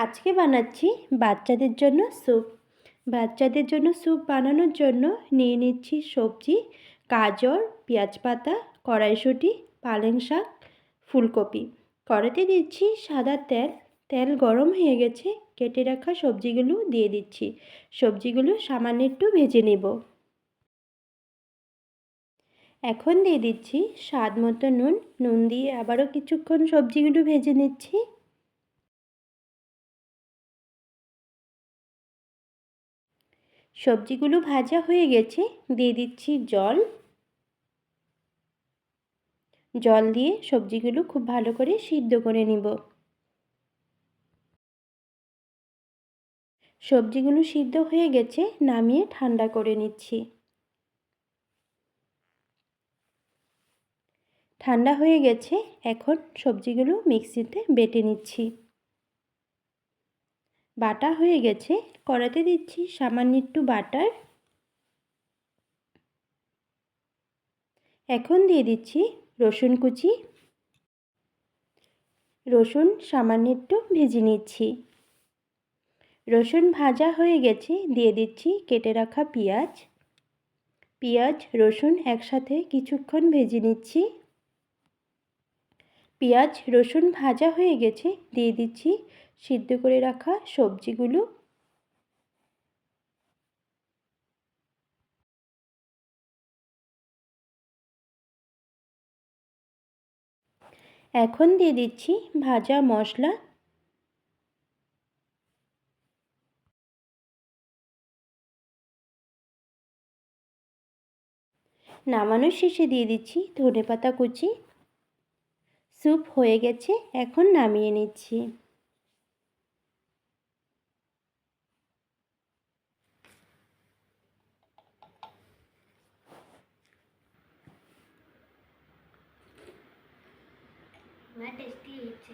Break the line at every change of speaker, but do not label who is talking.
আজকে বানাচ্ছি বাচ্চাদের জন্য স্যুপ। বাচ্চাদের জন্য স্যুপ বানানোর জন্য নিয়ে নিচ্ছি সবজি, গাজর, পেঁয়াজ পাতা, কড়াইশুঁটি, পালং শাক, ফুলকপি। কড়াইতে দিচ্ছি সাদা তেল। তেল গরম হয়ে গেছে, কেটে রাখা সবজিগুলো দিয়ে দিচ্ছি। সবজিগুলো সামান্য একটু ভেজে নেব। এখন দিয়ে দিচ্ছি স্বাদ মতো নুন। নুন দিয়ে আবারও কিছুক্ষণ সবজিগুলো ভেজে নিচ্ছি। সবজিগুলো ভাজা হয়ে গেছে, দিয়ে দিচ্ছি জল। জল দিয়ে সবজিগুলো খুব ভালো করে সিদ্ধ করে নিব। সবজিগুলো সিদ্ধ হয়ে গেছে, নামিয়ে ঠান্ডা করে নিচ্ছি। ঠান্ডা হয়ে গেছে, এখন সবজিগুলো মিক্সিতে বেটে নিচ্ছি। বাটা হয়ে গেছে, কড়াতে দিচ্ছি সামান্য একটু বাটার। এখন দিয়ে দিচ্ছি রসুন কুচি। রসুন সামান্য একটু ভেজে নিচ্ছি। রসুন ভাজা হয়ে গেছে, দিয়ে দিচ্ছি কেটে রাখা পেঁয়াজ। পেঁয়াজ রসুন একসাথে কিছুক্ষণ ভেজে নিচ্ছি। পেঁয়াজ রসুন ভাজা হয়ে গেছে, দিয়ে দিচ্ছি সিদ্ধ করে রাখা সবজিগুলো। এখন দিয়ে দিচ্ছি ভাজা মশলা। নামানোর শেষে দিয়ে দিচ্ছি ধনেপাতা কুচি। স্যুপ হয়ে গেছে, এখন নামিয়ে নিচ্ছি।
টেস্টি হয়েছে।